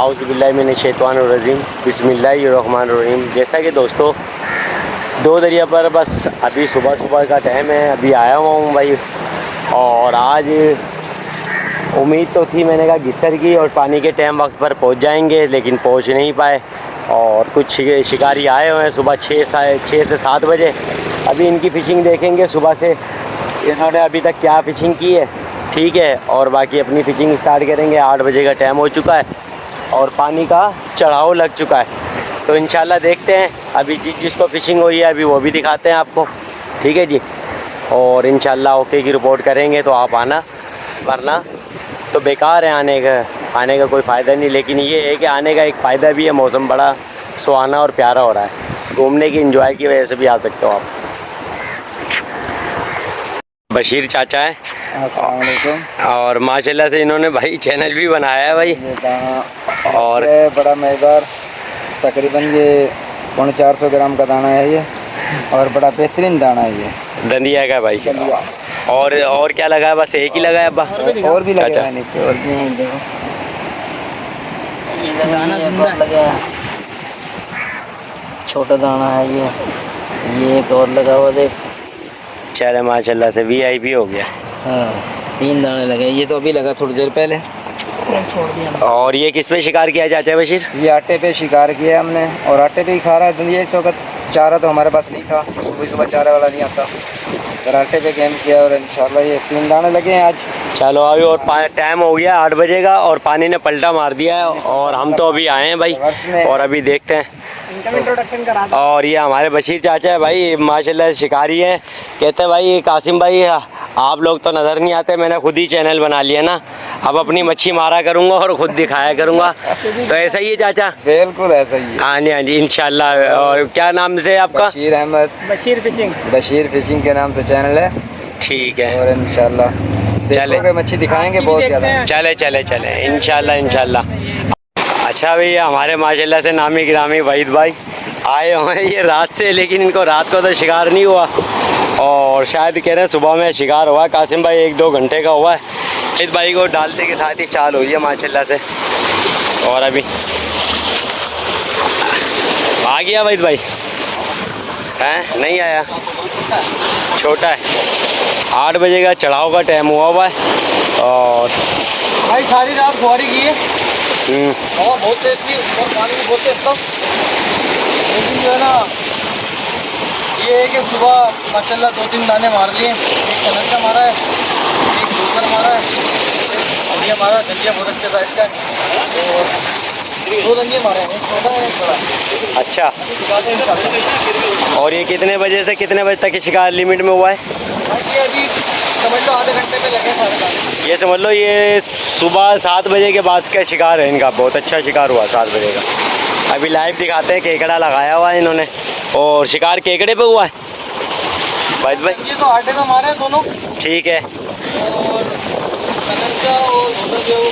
आउज़ुबिल्लाहिमिनश्शैतानिर्रजीम बिस्मिल्लाहिर्रहमानिर्रहीम। जैसा कि दोस्तों दो दरिया पर बस अभी सुबह का टाइम है, अभी आया हुआ हूँ भाई। और आज उम्मीद तो थी, मैंने कहा घिसर की और पानी के टाइम वक्त पर पहुँच जाएंगे, लेकिन पहुँच नहीं पाए। और कुछ शिकारी आए हुए हैं सुबह 6 से 7 बजे। अभी इनकी फ़िशिंग देखेंगे सुबह से इन्होंने अभी तक क्या फ़िशिंग की है, ठीक है। और बाकी अपनी फ़िशिंग स्टार्ट करेंगे। 8 बजे का टाइम हो चुका है और पानी का चढ़ाव लग चुका है, तो इंशाल्लाह देखते हैं। अभी जिसको फ़िशिंग हुई है अभी वो भी दिखाते हैं आपको, ठीक है जी। और इंशाल्लाह ओके की रिपोर्ट करेंगे तो आप आना, वरना तो बेकार है आने का कोई फ़ायदा नहीं। लेकिन ये है कि आने का एक फ़ायदा भी है, मौसम बड़ा सुहाना और प्यारा हो रहा है, घूमने की एंजॉय की वजह से भी आ सकते हो आप। बशीर चाचा है, अस्सलाम वालेकुम। और माशाल्लाह से इन्होंने भाई चैनल भी बनाया है भाई। ये दाना और बड़ा मज़ेदार, तकरीबन ये 450 ग्राम का दाना है ये, और बड़ा बेहतरीन दाना है ये दंदिया का भाई। दंदिया। और क्या लगा है? बस एक ही लगा है अब्बा? और भी लगे चाचा हैं नीचे, और भी हैं, देखो दाना जिंदा लगा है, छोटा दाना है ये एक और लगा हुआ देख। चले माशाल्लाह से VIP हो गया। हाँ 3 दाने लगे, ये तो अभी लगा थोड़ी देर पहले, छोड़ दिया। और ये किस पे शिकार किया चाचा बशीर? ये आटे पे शिकार किया हमने, और आटे पे ही खा रहा है दंदिया इस वक्त। चारा तो हमारे पास नहीं था, सुबह चारा वाला नहीं आता, तो आटे पे गेम किया और इंशाल्लाह ये 3 दाने लगे हैं आज। चलो अभी और टाइम हो गया 8 बजे का और पानी ने पलटा मार दिया है, और हम तो अभी आए हैं भाई। और अभी देखते हैं, इनका इंट्रोडक्शन करा दो। और ये हमारे बशीर चाचा है भाई, माशाल्लाह शिकारी हैं। कहते हैं भाई कासिम भाई आप लोग तो नज़र नहीं आते, मैंने खुद ही चैनल बना लिया ना, अब अपनी मच्छी मारा करूँगा और ख़ुद दिखाया करूँगा। तो ऐसा ही है चाचा? बिल्कुल ऐसा ही है। हाँ जी इंशाल्लाह। और क्या नाम से आपका? बशीर अहमद, बशीर फिशिंग के नाम से चैनल है, ठीक है। और इंशाल्लाह देखोगे मच्छी दिखाएंगे बहुत ज़्यादा। चले इंशाल्लाह। अच्छा भैया, हमारे माशाल्लाह से नामी गिरामी वहीद भाई आए हुए हैं ये रात से, लेकिन इनको रात को तो शिकार नहीं हुआ, और शायद कह रहे हैं सुबह में शिकार हुआ है। कासिम भाई 1-2 घंटे का हुआ है। वहीद भाई को डालते के साथ ही चाल हुई है माशाल्लाह से। और अभी आ गया वहीद भाई हैं? नहीं आया, छोटा है। 8 बजे का चढ़ाव का टाइम हुआ है। और भाई सारी रात फुहारी की है, और बहुत तेज थी और पानी भी बहुत तेज था। लेकिन जो है ना, ये है कि सुबह माशाल्लाह 2-3 दाने मार लिए। एक कनरसा मारा है, एक जोकर मारा है, और ये हमारा दंदिया बहुत अच्छा था इसका, और 2 दंदिया मारे हैं, एक छोटा है एक बड़ा। अच्छा, और ये कितने बजे से कितने बजे तक की शिकार लिमिट में हुआ है? ये अभी समझ लो आधे घंटे में लगे सारे दाने। ये समझ लो ये सुबह 7 बजे के बाद का शिकार है इनका, बहुत अच्छा शिकार हुआ 7 बजे का। अभी लाइव दिखाते हैं, केकड़ा लगाया हुआ है इन्होंने, और शिकार केकड़े पे हुआ है भाई। ये तो आटे में मारे हैं दोनों, ठीक है। और कनरसा और जोकर जो है वो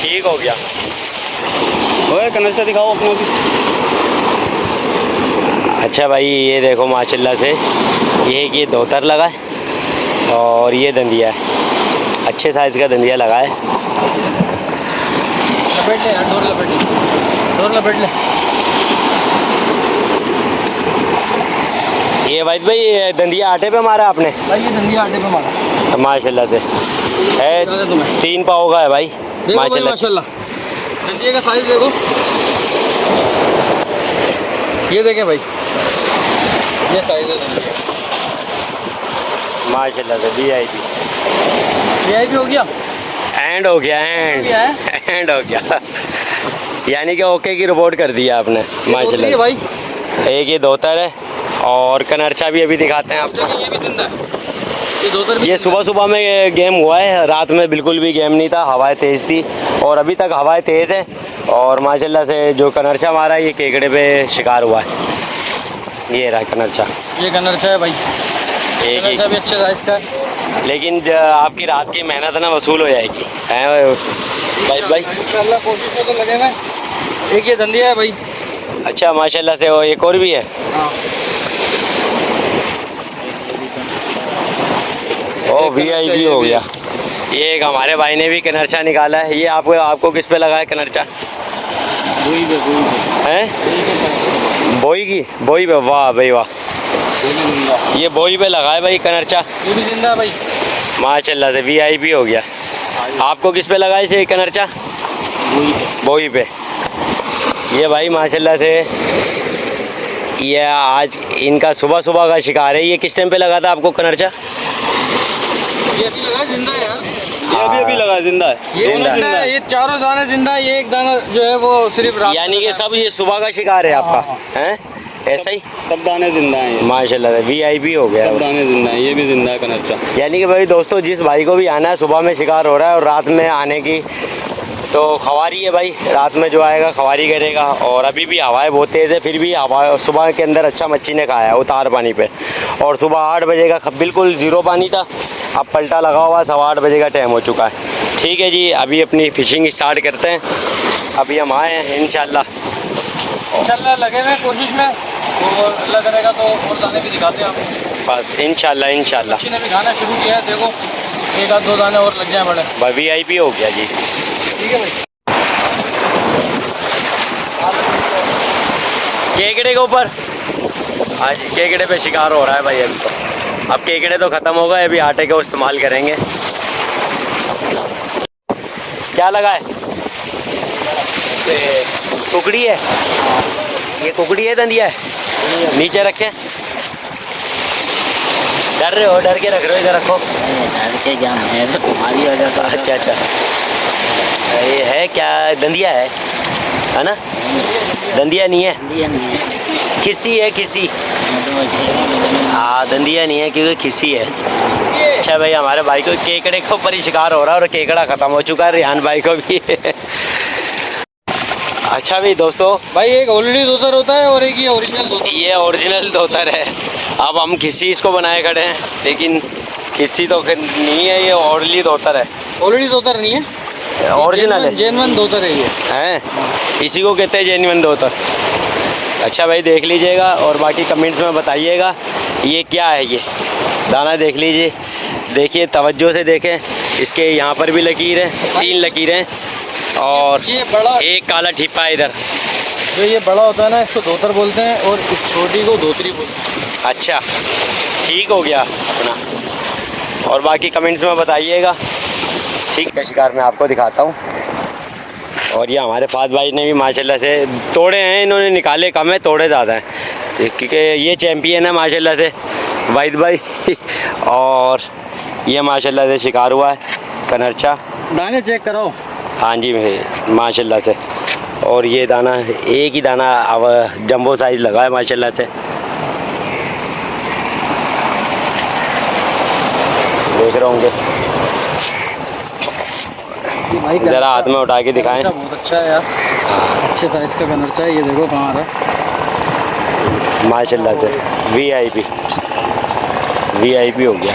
ठीक हो गया। ओए कनरसा दिखाओ अपना भी। अच्छा भाई ये देखो माशाल्लाह से, ये धोतर लगा है और ये दंदिया है, अच्छे साइज़ का दंदिया लगा है। लपेट ले यार, डोर लपेट ले। ये भाई दंदिया आटे पे मारा आपने? भाई ये दंदिया आटे पे मारा माशाल्लाह से है, 3 पाव का है भाई माशाल्लाह। दंदिया का साइज देखो, ये देखें भाई, ये साइज है दंदिया माशाल्लाह से। VIP हो गया, एंड हो गया, एंड हो गया यानी कि ओके की रिपोर्ट कर दिया आपने माशाल्लाह भाई। एक ये धोतर है, और कनरचा भी अभी दिखाते हैं आपको। ये भी जिंदा है, ये सुबह में गेम हुआ है, रात में बिल्कुल भी गेम नहीं था, हवाएं तेज़ थी, और अभी तक हवाएं तेज़ है। और माशाल्लाह से जो कनरचा मारा है ये केकड़े पे शिकार हुआ है। ये रहा कनरचा, ये कनरचा है भाई, एक ही भी अच्छे साइज का है। लेकिन आपकी रात की मेहनत ना वसूल हो जाएगी हैं भाई। इंशाल्लाह कोशिश में तो लगे हुए। एक ये दंदिया है भाई। अच्छा माशाल्लाह से, वो एक और भी है। हाँ। ओ VIP हो गया। ये एक हमारे भाई ने भी कनरचा निकाला है। ये आपको किस पे लगा है कनरचा? बोई पे हैं? बोई पे, वाह भाई वाह। ये बोई पे लगा है भाई कनरचा। ये भी जिंदा है भाई माशाल्लाह से VIP हो गया। आपको किस पे लगा है ये कनरचा? बोई पे। ये भाई माशाल्लाह से ये आज इनका सुबह सुबह का शिकार है। ये किस टाइम पे लगा था आपको कनरचा? ये अभी लगा जिंदा है यार। ये अभी लगा जिंदा है। ये जिंदा जिंदा है, ये चारों दाने जिंदा है, ये एक दाना जो है वो सिर्फ रात यानी कि सब ये सुबह का शिकार है आपका, हैं? ऐसा ही सब दाने जिंदा हैं। माशाल्लाह से VIP हो गया। सब दाने जिंदा हैं। ये भी जिंदा है कनरचा। यानी कि भाई दोस्तों, जिस भाई को भी आना है सुबह में शिकार हो रहा है और रात में आने की तो खवारी है भाई। रात में जो आएगा खवारी करेगा। और अभी भी हवाएं बहुत तेज़ है, फिर भी हवा सुबह के अंदर अच्छा मच्छी ने खाया है उतार पानी पे। और सुबह 8 बजे का बिल्कुल ज़ीरो पानी था, अब पलटा लगा हुआ, 8:15 बजे का टाइम हो चुका है। ठीक है जी, अभी अपनी फ़िशिंग स्टार्ट करते हैं। अभी हम आए हैं इंशाल्लाह लगे हुए कोशिश में, तो अल्लाह करेगा तो और दाने भी दिखाते हैं आपको। बस इंशाल्लाह मच्छी ने भी खाना शुरू किया है, देखो 1 आध 2 दाने और लग जाए बड़े। भाई VIP हो गया जी। ठीक है भाई। केकड़े के ऊपर आज केकड़े पे शिकार हो रहा है भाई। अभी तो अब केकड़े तो ख़त्म हो गए, अभी आटे का इस्तेमाल करेंगे। क्या लगा है? कुकड़ी है। ये कुकड़ी है, दंदिया है? नीचे रखें। डर रहे हो? डर के रख रहे हो? इधर रखो। डर के क्या है तो तुम्हारी वजह से। अच्छा अच्छा, ये है क्या? दंदिया है ना? दंदिया नहीं है, खिसी है, खिसी। हाँ, दंदिया नहीं है क्योंकि खिसी है। अच्छा भाई, हमारे भाई को केकड़े के ऊपर ही शिकार हो रहा है और केकड़ा ख़त्म हो चुका है, रिहान भाई को भी। अच्छा भाई दोस्तों, भाई एक ऑलरेडी दोतर होता है और एक ये ओरिजिनल दोतर। ये ओरिजिनल दोतर है। अब हम खिसी इसको बनाए खड़े हैं, लेकिन खिसी तो नहीं है, ये ओरिजिनल दोतर है। ऑलरेडी दोतर नहीं है, ओरिजिनल है, जेन्युइन दोतर है ये। हैं? इसी को कहते हैं जेन्युइन दोतर। अच्छा भाई, देख लीजिएगा और बाकी कमेंट्स में बताइएगा ये क्या है। ये दाना देख लीजिए, देखिए तवज्जो से देखें। इसके यहाँ पर भी लकीर है, 3 लकीरें और ये बड़ा एक काला ठिप्पा है इधर। जो ये बड़ा होता है ना, इसको दोतर बोलते हैं और इस छोटी को धोतरी बोलते हैं। अच्छा, ठीक हो गया अपना। और बाकी कमेंट्स में बताइएगा। ठीक है, शिकार मैं आपको दिखाता हूँ। और ये हमारे फाद भाई ने भी माशाल्लाह से तोड़े हैं, इन्होंने निकाले कम है, तोड़े ज़्यादा हैं, क्योंकि ये चैम्पियन है माशाल्लाह से वाहिद भाई। और ये माशाल्लाह से शिकार हुआ है कनरचा। दाने चेक कराओ। हाँ जी भाई, माशाल्लाह से। और ये दाना, एक ही दाना अब जंबो साइज़ लगा है माशाल्लाह से। देख रहे होंगे, ज़रा हाथ में उठा के दिखाएं। बहुत अच्छा है यार, अच्छे साइज़ का कनरचा है। ये देखो कहाँ आ रहा है माशाल्लाह से। VIP हो गया।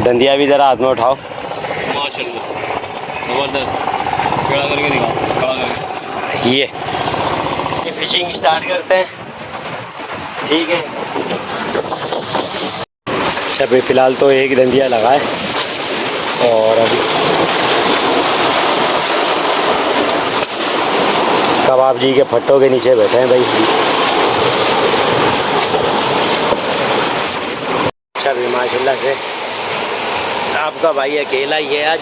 दंदिया भी ज़रा हाथ में उठाओ। माशाल्लाह ज़बरदस्त। खड़ा करके दिखाओ, खड़ा करके। ये फिशिंग स्टार्ट करते हैं। ठीक है। अच्छा भाई, फ़िलहाल तो एक दंदिया लगा है और अभी कबाब जी के फट्टों के नीचे बैठे हैं भाई। अच्छा भाई, माशाल्लाह से आपका भाई अकेला ही है, आज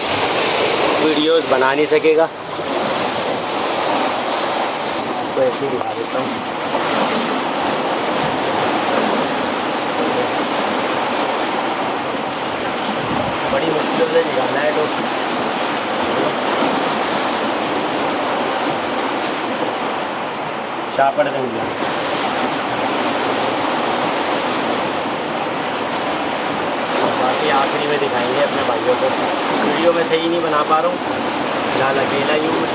वीडियोस बना नहीं सकेगा, तो ऐसे ही दिखा देता हूँ। बड़ी मुश्किल से निकालना है तो चापड़ देंगे। बाकी आखिरी में दिखाएंगे अपने भाइयों को। वीडियो में सही नहीं बना पा रहा हूँ, फिलहाल अकेला ही हूँ मैं।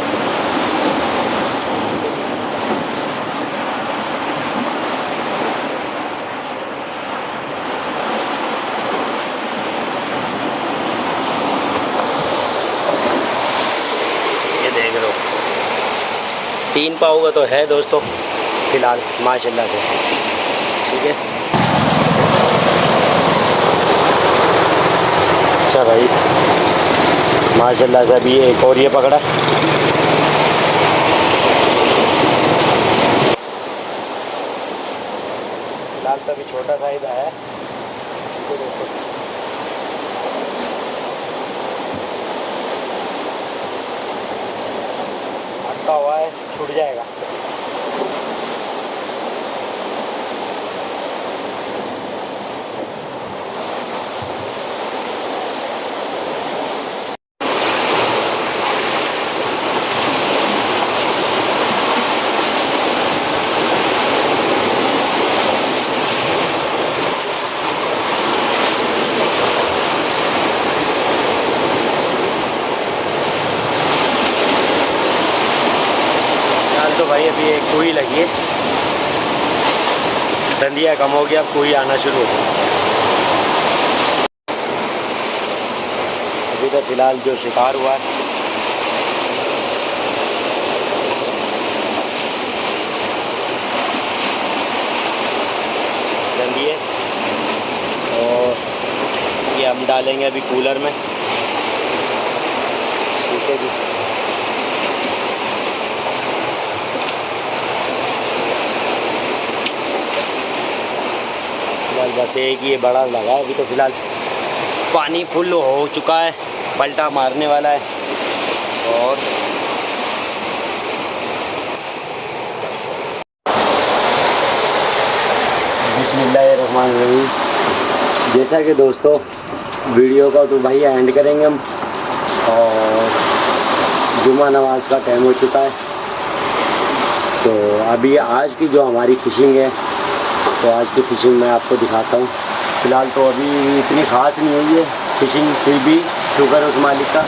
ये देख लो, 3 पाव का तो है दोस्तों फ़िलहाल माशाल्लाह से। ठीक है। अच्छा भाई, माशाल्लाह से अभी एक और ये पकड़ा। फिलहाल तो अभी छोटा साइज आया है। अटका हुआ है, छूट जाएगा। तो भाई अभी एक कोई लगी है, धंधिया कम हो गया, अब कोई आना शुरू हो गया। अभी तो फिलहाल जो शिकार हुआ है धंधिए, और ये हम डालेंगे अभी कूलर में। ठीक है जी। बस एक ये बड़ा लगा है अभी तो फिलहाल। पानी फुल हो चुका है, पलटा मारने वाला है। और बिस्मिल्लाहिर्रहमानिर्रहीम। जैसा कि दोस्तों वीडियो का तो भाई एंड करेंगे हम, और जुमा नमाज का टाइम हो चुका है। तो अभी आज की जो हमारी फ़िशिंग है, तो आज की फ़िशिंग मैं आपको दिखाता हूँ। फ़िलहाल तो अभी इतनी ख़ास नहीं हुई है फ़िशिंग, फिर भी शुक्र उस मालिक का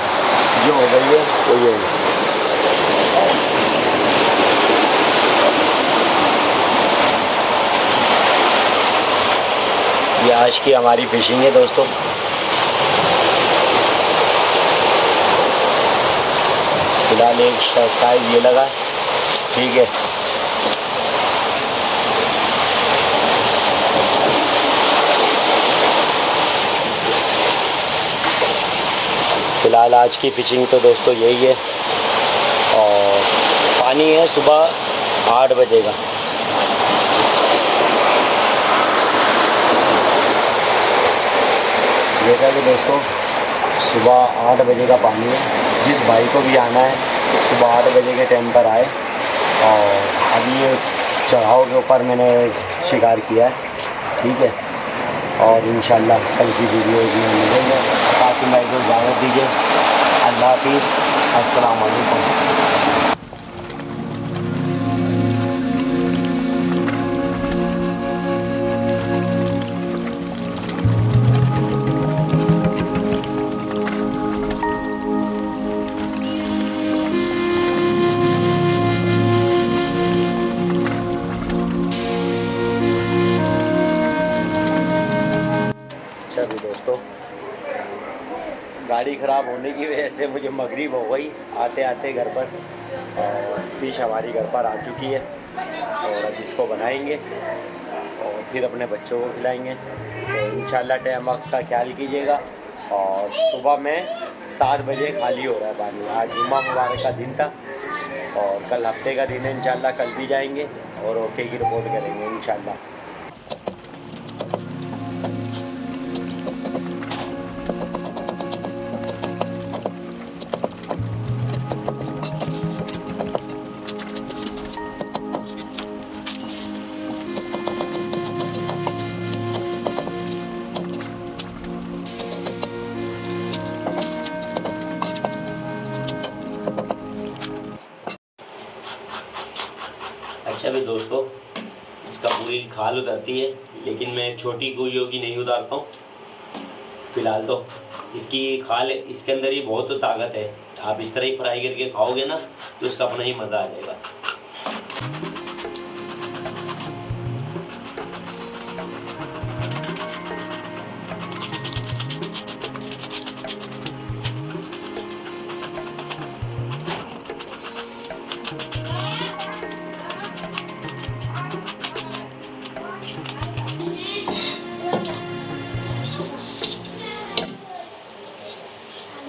जो हो गई है वो ये है। ये आज की हमारी फ़िशिंग है दोस्तों। फ़िलहाल एक साइज़ ये लगा, ठीक है। फ़िलहाल आज की फ़िशिंग तो दोस्तों यही है। और पानी है सुबह 8 बजे का। जैसा कि दोस्तों सुबह 8 बजे का पानी है। जिस भाई को भी आना है सुबह 8 बजे के टाइम पर आए। और अभी ये चढ़ाव के ऊपर मैंने शिकार किया है, ठीक है। और इंशाल्लाह कल की वीडियो में मिलेंगे। कासिम भाई को इजाज़त दीजिए। अल्लाह हाफ़िज़, अस्सलाम वालेकुम। अच्छा दोस्तों, गाड़ी ख़राब होने की वजह से मुझे मगरिब हो गई आते आते घर पर। और फ़िश हमारी घर पर आ चुकी है, और अब इसको बनाएंगे और फिर अपने बच्चों को खिलाएंगे। तो इंशाल्लाह टाइम वक्त का ख्याल कीजिएगा। और सुबह में 7 बजे खाली हो रहा है पानी। आज जुम्मा मुबारक का दिन था, और कल हफ्ते का दिन है। इंशाल्लाह कल भी जाएंगे और ओके की रिपोर्ट करेंगे इंशाल्लाह। अच्छा भी दोस्तों, इसका पूरी खाल उतरती है, लेकिन मैं छोटी गोइयों की नहीं उतारता हूँ। फ़िलहाल तो इसकी खाल, इसके अंदर ही बहुत ताकत है। आप इस तरह ही फ्राई करके खाओगे ना तो इसका अपना ही मज़ा आ जाएगा।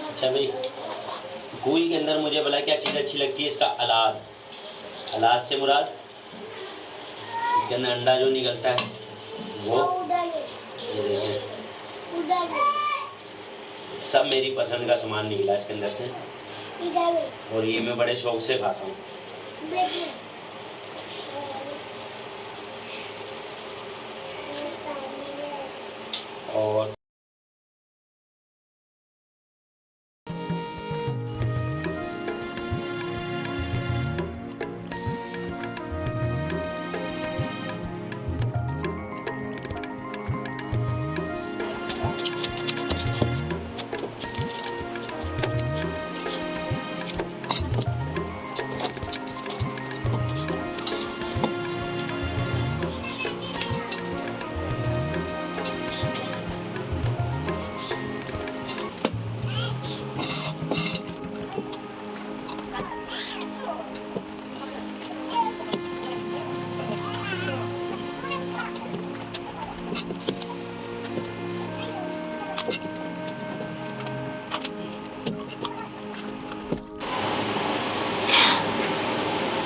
अच्छा भाई, कुई के अंदर मुझे बोला क्या चीज़ अच्छी लगती है, इसका अलाद। अलाद से मुराद इसके अंदर अंडा जो निकलता है वो, ये देखिए सब मेरी पसंद का सामान निकला इसके अंदर से, और ये मैं बड़े शौक से खाता हूँ। और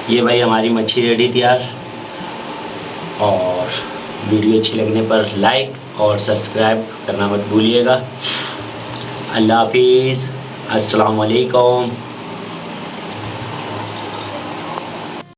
ये भाई हमारी मच्छी रेडी तैयार। और वीडियो अच्छी लगने पर लाइक और सब्सक्राइब करना मत भूलिएगा। अल्लाह हाफिज़, अस्सलाम वालेकुम।